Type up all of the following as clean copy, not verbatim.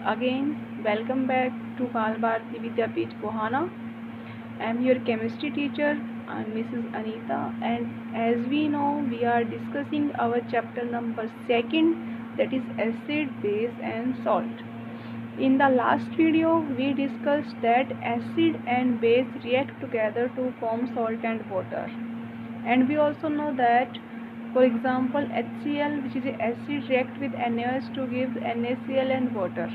Again, welcome back to Kalbharti Vidyapeeth Kohana. I am your chemistry teacher, Mrs. Anita, and as we know, we are discussing our chapter number 2, that is acid, base, and salt. In the last video, we discussed that acid and base react together to form salt and water. And we also know that, for example, HCl, which is an acid, react with NaOH to give NaCl and water.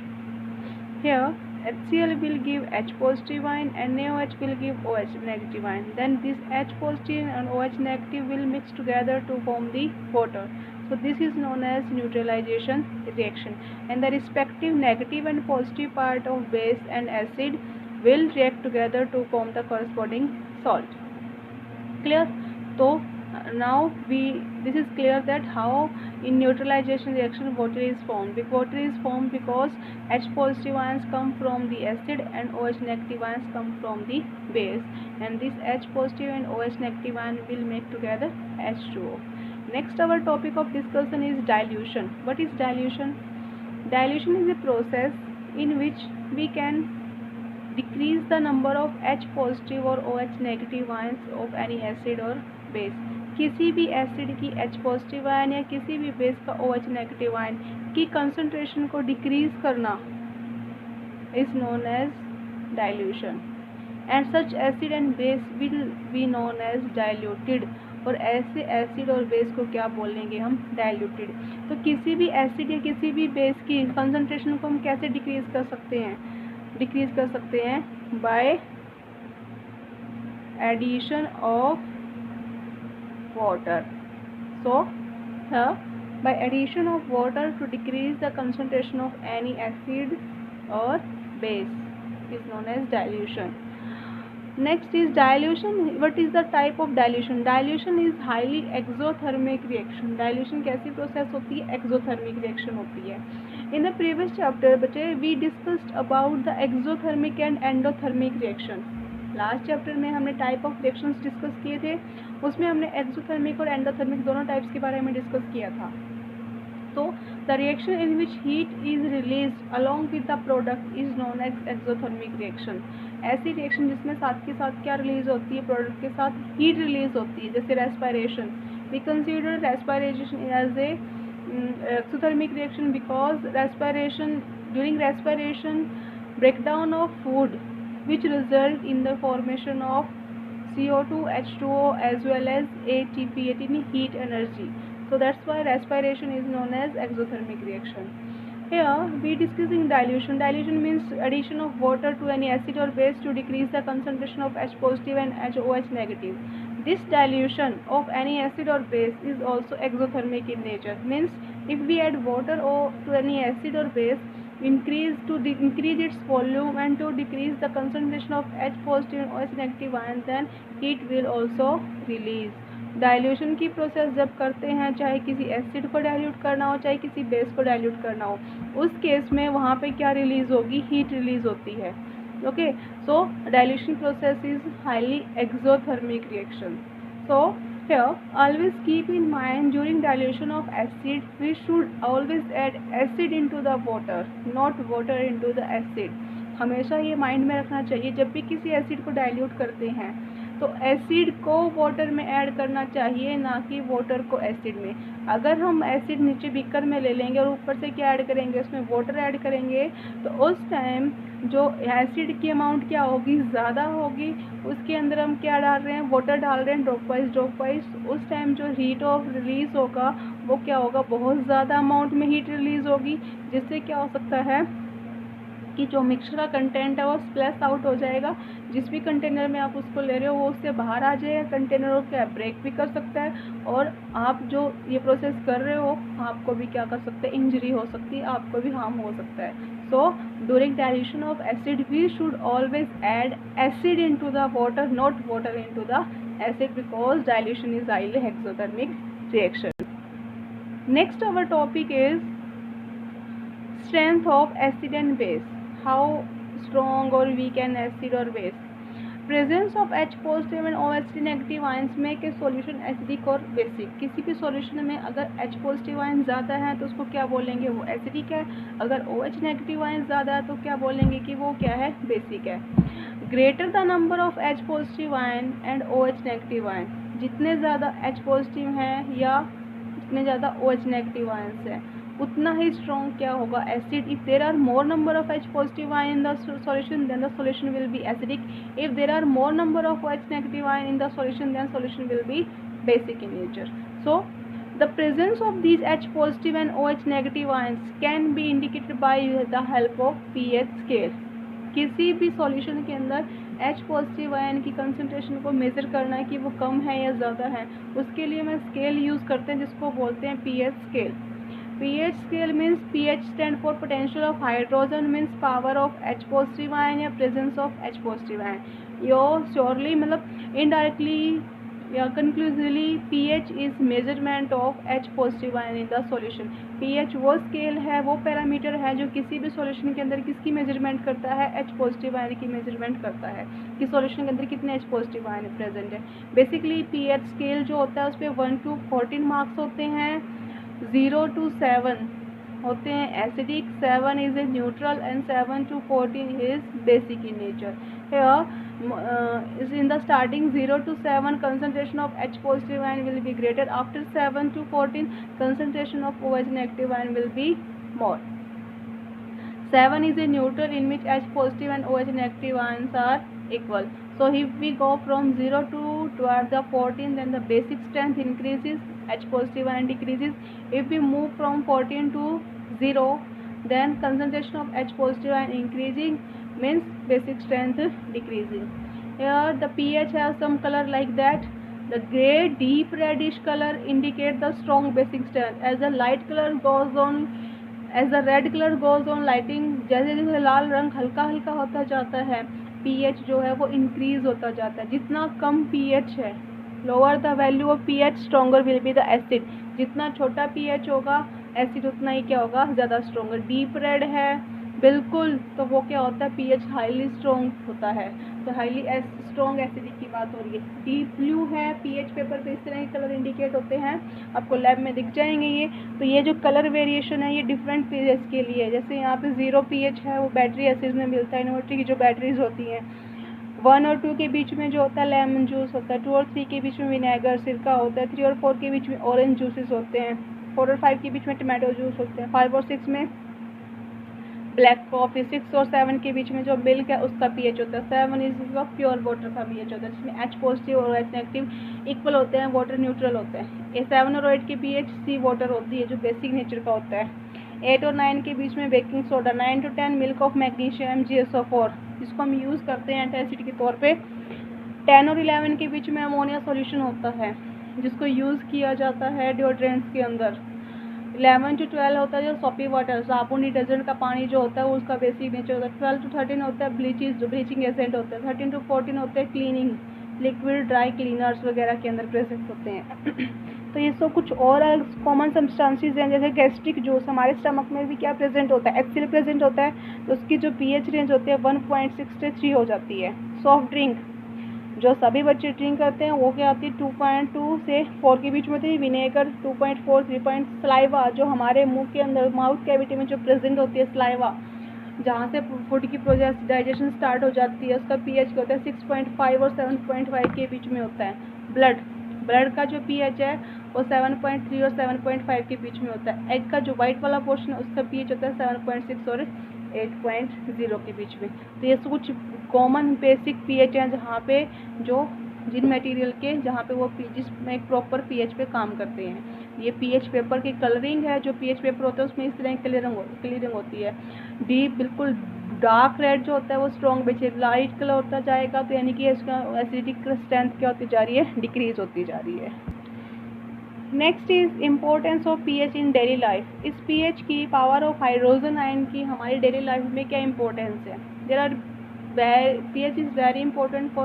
Here HCl will give H positive ion and NaOH will give OH negative ion. Then this H positive and OH negative will mix together to form the water. So this is known as neutralization reaction, and the respective negative and positive part of base and acid will react together to form the corresponding salt. Clear? So now this is clear that how in neutralization reaction water is formed. Water is formed because H positive ions come from the acid and OH negative ions come from the base, and this H positive and OH negative ion will make together H2O. Next, our topic of discussion is dilution. What is dilution? Dilution is a process in which we can decrease the number of H positive और OH negative ions of any acid or base. किसी भी acid की H positive ion या किसी भी base का OH negative ion की concentration को डिक्रीज करना is known as dilution, and such acid and base will be known as diluted. और ऐसे एसिड और बेस को क्या बोलेंगे हम? डाइल्यूटेड. तो किसी भी एसिड या किसी भी बेस की कंसंट्रेशन को हम कैसे डिक्रीज कर सकते हैं? डिक्रीज कर सकते हैं by addition of water. So here, by addition of water to decrease the concentration of any acid or base is known as dilution. Next is dilution. What is the type of dilution? Dilution is highly exothermic reaction. Dilution कैसी process होती है? Exothermic reaction होती है. In the previous chapter बच्चे we discussed about the exothermic and endothermic reaction. Last chapter में हमने type of reactions discuss किए थे. उसमें हमने एक्सोथर्मिक और एंडोथर्मिक दोनों टाइप्स के बारे में डिस्कस किया था. तो the reaction in which heat is release along with the product is known as exothermic reaction. ऐसी रिएक्शन जिसमें साथ के साथ क्या रिलीज होती है? प्रोडक्ट के साथ हीट रिलीज होती है. जैसे respiration. We consider respiration as a exothermic reaction because respiration during respiration breakdown of food which result in the formation of CO2, H2O as well as ATP, heat energy. So that's why respiration is known as exothermic reaction. Here we discussing dilution. Dilution means addition of water to any acid or base to decrease the concentration of H positive and OH negative. This dilution of any acid or base is also exothermic in nature. Means if we add water to any acid or base, increase its volume and to decrease the concentration of H positive and OH negative ion, then heat will also release. Dilution की process जब करते हैं, चाहे किसी acid को dilute करना हो चाहे किसी बेस को डाइल्यूट करना हो, उस केस में वहाँ पे क्या रिलीज होगी? हीट रिलीज होती है. Okay, so dilution process is highly exothermic reaction. So here always keep in mind during dilution of acid we should always add acid into the water, not water into the acid. हमेशा ये mind में रखना चाहिए जब भी किसी acid को dilute करते हैं तो एसिड को वाटर में ऐड करना चाहिए, ना कि वाटर को एसिड में. अगर हम एसिड नीचे बीकर में ले लेंगे और ऊपर से क्या ऐड करेंगे? उसमें वाटर ऐड करेंगे, तो उस टाइम जो एसिड की अमाउंट क्या होगी? ज़्यादा होगी. उसके अंदर हम क्या डाल रहे हैं? वाटर डाल रहे हैं ड्रॉप वाइज. उस टाइम जो हीट ऑफ रिलीज होगा वो क्या होगा? बहुत ज़्यादा अमाउंट में हीट रिलीज होगी, जिससे क्या हो सकता है कि जो मिक्सचर का कंटेंट है वो स्प्लैश आउट हो जाएगा. जिस भी कंटेनर में आप उसको ले रहे हो वो उससे बाहर आ जाएगा. कंटेनर को क्या ब्रेक भी कर सकता है, और आप जो ये प्रोसेस कर रहे हो आपको भी क्या कर सकते हैं? इंजरी हो सकती है, आपको भी हार्म हो सकता है. So during dilution of acid we should always add acid into the water, not water into the acid, because dilution is highly exothermic reaction. Next our topic is strength of acid and base. How strong or weak an acid or base? Presence of H positive and OH negative ions make a solution acidic और basic. किसी भी solution में अगर H positive ion ज़्यादा है तो उसको क्या बोलेंगे, वो एसिडिक है। अगर OH नेगेटिव आयन ज़्यादा है तो क्या बोलेंगे कि वो क्या है, बेसिक है। Greater the number of H positive ion and OH negative ion, जितने ज़्यादा H पॉजिटिव हैं या जितने ज़्यादा OH नेगेटिव आयंस हैं उतना ही स्ट्रॉन्ग क्या होगा, acid. If there are more number of H positive ion in the solution then the solution will be acidic. If there are more number of OH negative ion in the solution then solution will be basic in nature. So the presence of these H positive and OH negative ions can be indicated by the help of pH scale। किसी भी solution के अंदर H positive ion की concentration को measure करना है कि वो कम है या ज़्यादा है, उसके लिए मैं स्केल यूज़ करते हैं जिसको बोलते हैं pH scale. pH scale means pH stand for potential of hydrogen means power of H positive ion या presence of H positive ion। Yo surely मतलब indirectly या conclusively pH is measurement of H positive ion in the solution। pH वो scale है, वो parameter है जो किसी भी सॉल्यूशन के अंदर किसकी मेजरमेंट करता है, H पॉजिटिव आयन की मेजरमेंट करता है कि सॉल्यूशन के अंदर कितने H पॉजिटिव आयन प्रेजेंट है। बेसिकली pH स्केल जो होता है उस पर 1 to 14 मार्क्स होते हैं, 0 to 7 होते हैं acidic, 7 is a neutral and 7 to 14 is basic in nature. Here is in the starting 0 to 7 concentration of H positive ion will be greater, after 7 to 14 concentration of OH negative ion will be more। 7 is a neutral in which H positive and OH negative ions are equal। So if we go from 0 to 12 the 14 then the basic strength increases, H positive ion decreases। If we move from 14 to 0 then concentration of H positive ion increasing means basic strength decreasing। Here the pH has some color like that, the grey deep reddish color indicate the strong basic strength, as the light color goes on as the red colour goes on lighting, जैसे जैसे लाल रंग हल्का हल्का होता जाता है pH जो है वो इंक्रीज होता जाता है। जितना कम pH है, lower the value of pH stronger will be the acid. जितना छोटा pH होगा एसिड उतना ही क्या होगा, ज़्यादा स्ट्रॉन्गर। डीप रेड है बिल्कुल तो वो क्या होता है, pH हाईली स्ट्रॉन्ग होता है, तो हाईली स्ट्रॉन्ग एसिडिक की बात हो रही है। डीप ब्लू है, pH पेपर पे इस तरह के कलर इंडिकेट होते हैं, आपको लैब में दिख जाएंगे ये। तो ये जो कलर वेरिएशन है ये डिफरेंट pH के लिए है। जैसे यहाँ पे 0 pH है वो बैटरी एसिड में मिलता है, इन्वर्टर की जो बैटरीज होती हैं। 1 और 2 के बीच में जो होता है लेमन जूस होता है, 2 और 3 के बीच में विनेगर सिरका होता है, 3 और 4 के बीच में ऑरेंज जूसेस होते हैं, 4 और 5 के बीच में टमाटो जूस होते हैं, 5 और 6 में ब्लैक कॉफ़ी, 6 और 7 के बीच में जो मिल्क है उसका pH होता है। 7 इज प्योर वाटर का pH होता है जिसमें H पॉजिटिव और OH नेगेटिव इक्वल होते हैं, वाटर न्यूट्रल होते हैं। ये 7 और 8 के pH सी वाटर होती है जो बेसिक नेचर का होता है। 8 और 9 के बीच में baking soda, 9 to 10 milk of magnesium GSO4 जिसको हम यूज़ करते हैं एंटासिड के तौर पे। 10 और 11 के बीच में अमोनिया सॉल्यूशन होता है जिसको यूज़ किया जाता है डिओड्रेंट्स के अंदर। 11 to 12 होता है जो सोपी वाटर, साबुन डिटर्जेंट का पानी जो होता है वो उसका बेसिक नेचर होता है। 12 to 13 होता है ब्लीचेस जो ब्लीचिंग एजेंट होता है। 13 to 14 होते हैं क्लीनिंग लिक्विड ड्राई क्लीनर्स वगैरह के अंदर प्रेजेंट होते हैं। तो ये सब कुछ और कॉमन सब्सटेंसेस हैं, जैसे गैस्ट्रिक जूस हमारे स्टमक में भी क्या प्रेजेंट होता है, एक्सिल प्रेजेंट होता है, तो उसकी जो pH रेंज होती है 1.6 से 3 हो जाती है। सॉफ्ट ड्रिंक जो सभी बच्चे ड्रिंक करते हैं वो क्या आती है 2.2 से 4 के बीच में होती है। विनेगर 2.4 3. सलाइवा जो हमारे मुंह के अंदर माउथ कैविटी में जो प्रेजेंट होती है सलाइवा, जहाँ से फूड की प्रोसेस डाइजेशन स्टार्ट हो जाती है, उसका pH होता है 6.5 और 7.5 के बीच में होता है। ब्लड का जो pH है वो 7.3 और 7.5 के बीच में होता है। एग का जो वाइट वाला पोर्शन है उसका pH होता है 7.6 और 8.0 के बीच में। तो ये कुछ कॉमन बेसिक pH हैं जहाँ पे जो जिन मटेरियल के जहाँ पे वो जिसमें एक प्रॉपर pH पे काम करते हैं। ये pH पेपर की कलरिंग है, जो pH पेपर होता है उसमें इस तरह की कलरिंग होती है। डीप बिल्कुल डार्क रेड जो होता है वो स्ट्रॉन्ग बेस, लाइट कलर होता जाएगा तो यानी कि इसका एसिडिक स्ट्रेंथ क्या होती जा रही है, डिक्रीज होती जा रही है। Next is importance of pH in daily life. इस pH की पावर ऑफ हाइड्रोजन आयन की हमारी डेली लाइफ में क्या इंपॉर्टेंस है। There are pH is very important for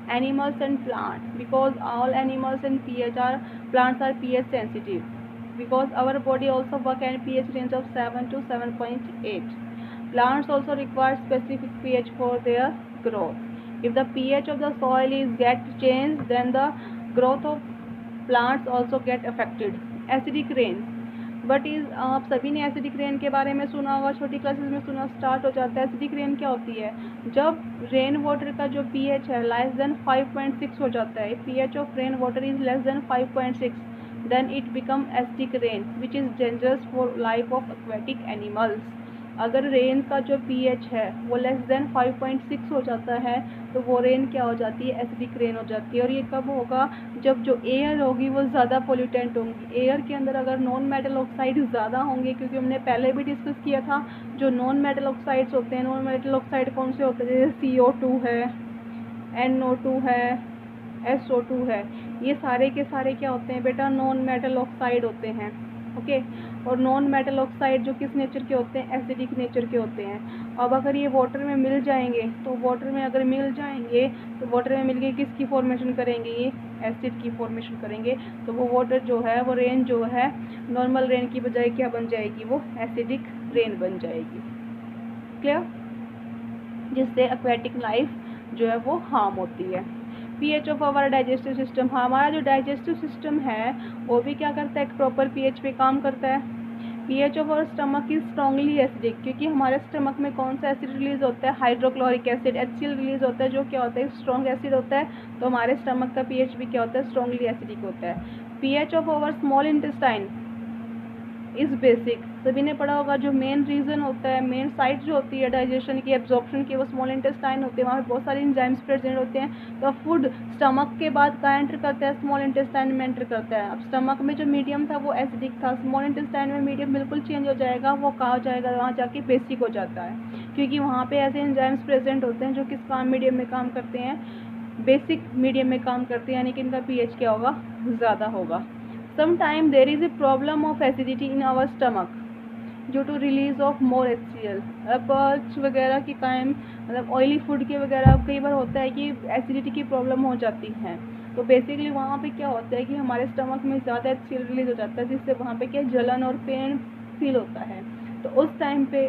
animals and plants because all animals and plants are pH sensitive because our body also work at pH range of 7 to 7.8. Plants also require specific pH for their growth. If the pH of the soil is get changed, then the growth of plants also get affected. Acidic rain. But is आप सभी ने acidic rain के बारे में सुना होगा, छोटी classes में सुना स्टार्ट हो जाता है। एसिडिक रेन क्या होती है? जब रेन वाटर का जो पीएच है लेस देन 5.6 हो जाता है, pH of rain water is less than 5.6, then it become acidic rain which is dangerous for life of aquatic animals. अगर रेन का जो पीएच है वो लेस देन 5.6 हो जाता है तो वो रेन क्या हो जाती है? एसिडिक रेन हो जाती है। और ये कब होगा? जब जो एयर होगी वो ज़्यादा पोल्यूटेंट होंगी। एयर के अंदर अगर नॉन मेटल ऑक्साइड ज़्यादा होंगे, क्योंकि हमने पहले भी डिस्कस किया था जो नॉन मेटल ऑक्साइड्स होते हैं, नॉन मेटल ऑक्साइड कौन से होते हैं? जैसे CO2 है, NO2 है, SO2 है, ये सारे के सारे क्या होते हैं बेटा? नॉन मेटल ऑक्साइड होते हैं। ओके, और नॉन मेटल ऑक्साइड जो किस नेचर के होते हैं? एसिडिक नेचर के होते हैं। अब अगर ये वाटर में मिल जाएंगे तो वाटर में अगर मिल जाएंगे तो वाटर में मिल के किसकी फॉर्मेशन करेंगे? ये एसिड की फॉर्मेशन करेंगे। तो वो वाटर जो है, वो रेन जो है, नॉर्मल रेन की बजाय क्या बन जाएगी? वो एसिडिक रेन बन जाएगी। क्लियर? जिससे एक्वेटिक लाइफ जो है वो हार्म होती है। PH of our digestive system, हमारा जो डाइजेस्टिव सिस्टम है वो भी क्या करता है? एक प्रॉपर पीएच पे काम करता है। PH of our stomach is strongly acidic, क्योंकि हमारे स्टमक में कौन सा एसिड रिलीज होता है? हाइड्रोक्लोरिक एसिड, HCl रिलीज होता है, जो क्या होता है? स्ट्रॉन्ग एसिड होता है। तो हमारे स्टमक का पीएच भी क्या होता है? स्ट्रांगली एसिडिक होता है। PH of our small intestine is basic, सभी ने पढ़ा होगा जो मेन रीजन होता है, मेन साइट जो होती है डाइजेशन की, एब्जॉर्प्शन की, वो स्मॉल इंटेस्टाइन होते हैं। वहाँ पे बहुत सारे एंजाइम्स प्रेजेंट होते हैं। तो फूड स्टमक के बाद कहाँ एंटर करता है? स्मॉल इंटेस्टाइन में एंटर करता है। अब स्टमक में जो मीडियम था वो एसिडिक था, स्मॉल इंटेस्टाइन में मीडियम बिल्कुल चेंज हो जाएगा, वो कहाँ हो जाएगा? वहाँ जाके बेसिक हो जाता है, क्योंकि वहाँ पे ऐसे एंजाइम्स प्रेजेंट होते हैं जो किस काम मीडियम में काम करते हैं? बेसिक मीडियम में काम करते हैं, यानी कि इनका पीएच क्या होगा? ज़्यादा होगा। Sometimes there is a problem of acidity in our stomach due to release of more HCl। पर्च वगैरह की टाइम, मतलब ऑयली फूड के वगैरह कई बार होता है कि एसिडिटी की प्रॉब्लम हो जाती है। तो बेसिकली वहाँ पे क्या होता है कि हमारे स्टमक में ज़्यादा HCl रिलीज हो जाता है, जिससे वहाँ पे क्या जलन और पेन फील होता है। तो उस टाइम पे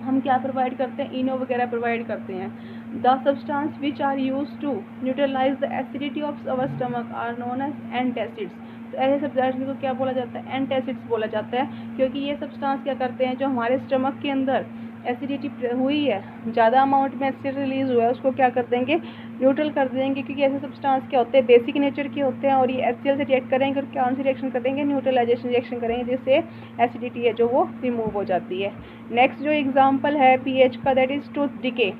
हम क्या प्रोवाइड करते हैं? इनो वगैरह प्रोवाइड करते हैं। The substance which are use to neutralise the acidity of our stomach are known as antacids. तो ऐसे सब्सटेंस को क्या बोला जाता है? एंटासिड्स बोला जाता है, क्योंकि ये सब्सटेंस क्या करते हैं? जो हमारे स्टमक के अंदर एसिडिटी हुई है, ज़्यादा अमाउंट में एसिड रिलीज हुआ है, उसको क्या कर देंगे? न्यूट्रल कर देंगे, क्योंकि ऐसे सब्सटेंस क्या होते हैं? बेसिक नेचर के होते हैं, और ये HCl से रिएक्ट करेंगे और कौन सी रिएक्शन करेंगे? न्यूट्रलाइजेशन रिएक्शन करेंगे, जिससे एसिडिटी है जो वो रिमूव हो जाती है। नेक्स्ट जो एग्जाम्पल है पीएच का, that is tooth decay.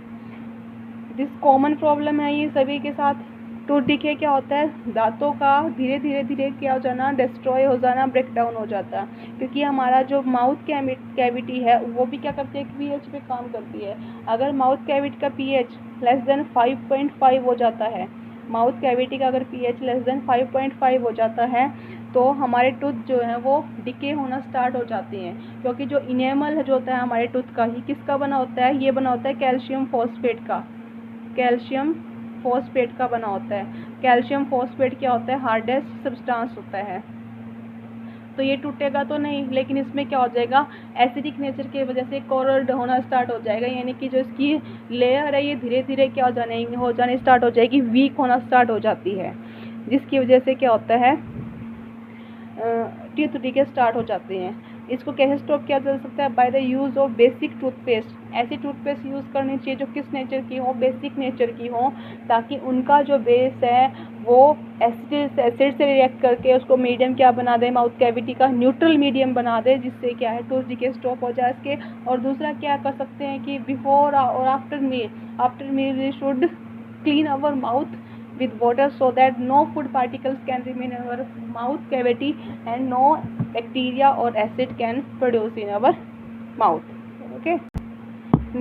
This common problem है ये सभी के साथ। टूथ डिके क्या होता है? दांतों का धीरे धीरे क्या हो जाना? डिस्ट्रॉय हो जाना, ब्रेक डाउन हो जाता, क्योंकि हमारा जो माउथ कैविटी है वो भी क्या करती है? पीएच पे काम करती है। अगर माउथ कैविटी का पीएच लेस देन 5.5 हो जाता है, माउथ कैविटी का अगर पीएच लेस देन 5.5 हो जाता है तो हमारे टूथ जो है वो डिके होना स्टार्ट हो जाते हैं, क्योंकि जो इनेमल जो होता है हमारे टूथ का ही किसका बना होता है? ये बना होता है कैल्शियम फॉस्फेट का, कैल्शियम फॉस्फेट का बना होता है। कैल्शियम फॉस्फेट क्या होता है? हार्डेस्ट सब्सटेंस होता है। तो ये टूटेगा तो नहीं, लेकिन इसमें क्या हो जाएगा? एसिडिक नेचर की वजह से कोरोड होना स्टार्ट हो जाएगा, यानी कि जो इसकी लेयर है ये धीरे धीरे क्या हो जाने स्टार्ट हो जाएगी, वीक होना स्टार्ट हो जाती है, जिसकी वजह से क्या होता है? टीथ डिके स्टार्ट हो जाते हैं। इसको कैसे स्टॉप किया जा सकता है? By the use of basic toothpaste. ऐसी टूथपेस्ट यूज़ करनी चाहिए जो किस नेचर की हो? बेसिक नेचर की हो, ताकि उनका जो बेस है वो एसिड से रिएक्ट करके उसको मीडियम क्या बना दे? माउथ कैविटी का न्यूट्रल मीडियम बना दे, जिससे क्या है? टूथ डिके स्टॉप हो जाए इसके। और दूसरा क्या कर सकते हैं कि बिफोर और after meal we should clean our mouth with water so that no food particles can remain in our mouth cavity and no bacteria or acid can produce in our mouth. Okay,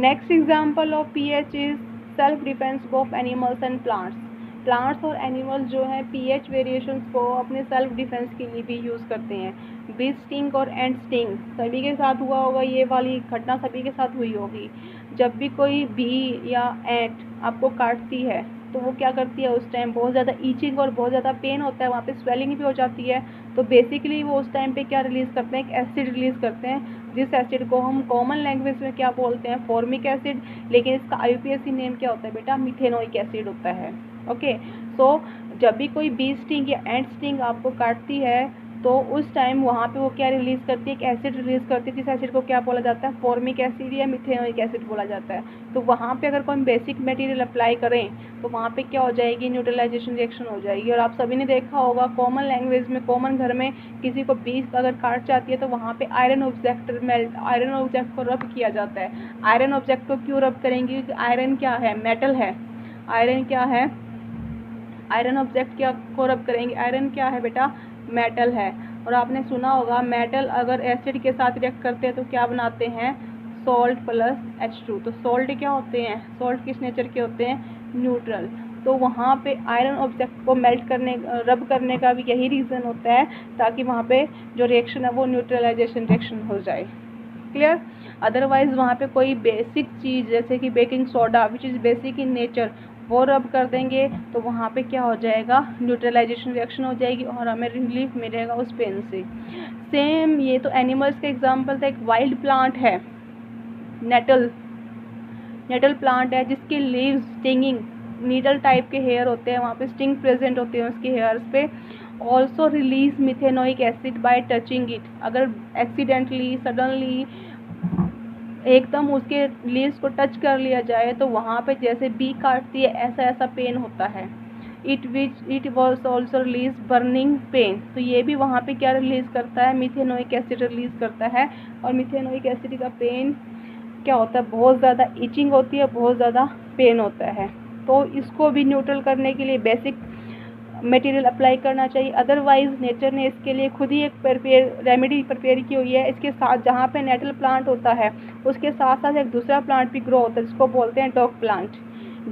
next example of pH is self defense of animals and plants। Plants और animals जो हैं pH variations को अपने self defence के लिए भी use करते हैं। बी स्टिंग और एंड स्टिंग सभी के साथ हुआ होगा, ये वाली घटना सभी के साथ हुई होगी। जब भी कोई बी या एंट आपको काटती है तो वो क्या करती है, उस टाइम बहुत ज़्यादा ईचिंग और बहुत ज़्यादा पेन होता है, वहाँ पे स्वेलिंग भी हो जाती है। तो बेसिकली वो उस टाइम पे क्या रिलीज़ करते हैं, एक एसिड रिलीज़ करते हैं, जिस एसिड को हम कॉमन लैंग्वेज में क्या बोलते हैं, फॉर्मिक एसिड, लेकिन इसका IUPAC नेम क्या होता है बेटा, मिथेनोइक एसिड होता है। ओके, सो जब भी कोई बी स्टिंग या एंट स्टिंग आपको काटती है तो उस टाइम वहाँ पे वो क्या रिलीज़ करती है, एक एसिड रिलीज़ करती है, जिस एसिड को क्या बोला जाता है, फॉर्मिक एसिड या मिथेनोइक एसिड बोला जाता है। तो वहाँ पे अगर कोई बेसिक मटेरियल अप्लाई करें तो वहाँ पे क्या हो जाएगी, न्यूट्रलाइजेशन रिएक्शन हो जाएगी। और आप सभी ने देखा होगा कॉमन लैंग्वेज में, कॉमन घर में किसी को बीज अगर काट जाती है तो वहाँ पे आयरन ऑब्जेक्ट को रब किया जाता है। आयरन ऑब्जेक्ट को क्यों रब करेंगे, क्योंकि आयरन क्या है, मेटल है। आयरन क्या है, आयरन ऑब्जेक्ट क्या को रब करेंगे, आयरन क्या है बेटा, मेटल है। और आपने सुना होगा मेटल अगर एसिड के साथ रिएक्ट करते हैं तो क्या बनाते हैं, सॉल्ट प्लस H2। तो सॉल्ट क्या होते हैं, सॉल्ट किस नेचर के होते हैं, न्यूट्रल। तो वहाँ पे आयरन ऑब्जेक्ट को मेल्ट करने, रब करने का भी यही रीज़न होता है, ताकि वहाँ पे जो रिएक्शन है वो न्यूट्रलाइजेशन रिएक्शन हो जाए। क्लियर। अदरवाइज वहाँ पे कोई बेसिक चीज़ जैसे कि baking soda which is basic in nature वो रब कर देंगे तो वहाँ पे क्या हो जाएगा, न्यूट्रलाइजेशन रिएक्शन हो जाएगी और हमें रिलीफ मिलेगा उस पेन से। सेम ये तो एनिमल्स का एग्जांपल था। एक वाइल्ड प्लांट है नेटल प्लांट है जिसके लीव्स स्टिंगिंग नीडल टाइप के हेयर होते हैं, वहाँ पे स्टिंग प्रेजेंट होते हैं उसके हेयर्स पे। Also release methanoic acid by touching it. अगर एक्सीडेंटली सडनली एकदम उसके लीव्स को टच कर लिया जाए तो वहाँ पे जैसे बी काटती है ऐसा पेन होता है। It was also release burning pain. तो ये भी वहाँ पे क्या रिलीज करता है, मिथेनोइक एसिड रिलीज करता है। और मिथेनोइक एसिड का पेन क्या होता है, बहुत ज़्यादा इचिंग होती है, बहुत ज़्यादा पेन होता है। तो इसको भी न्यूट्रल करने के लिए बेसिक मटेरियल अप्लाई करना चाहिए। अदरवाइज नेचर ने इसके लिए खुद ही एक रेमेडी प्रिपेयर की हुई है। इसके साथ जहाँ पे नेटल प्लांट होता है उसके साथ साथ एक दूसरा प्लांट भी ग्रो होता है जिसको बोलते हैं डॉग प्लांट।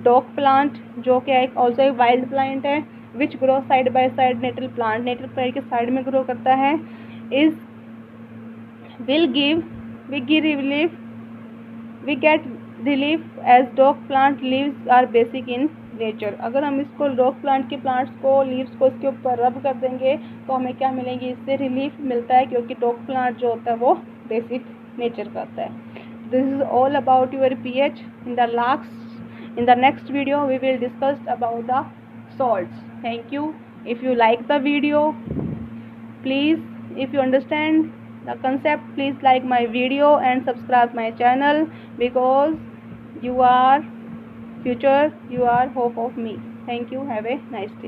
डॉग प्लांट जो कि एक ऑल्सो एक वाइल्ड प्लांट है which grow side by side nettle plant के साइड में ग्रो करता है। Is will give relief, we get relief as dog plant leaves are basic in nature। अगर हम इसको डॉग प्लांट के प्लांट्स को लीव्स को इसके ऊपर रब कर देंगे तो हमें क्या मिलेंगे, इससे रिलीफ मिलता है क्योंकि डॉग प्लांट जो होता है वो बेसिक नेचर का होता है। This is all about your pH। in the next video we will discuss about the salts। thank you। if you like the video, please, if you understand the concept, please like my video and subscribe my channel, because you are future, you are hope of me। thank you, have a nice day।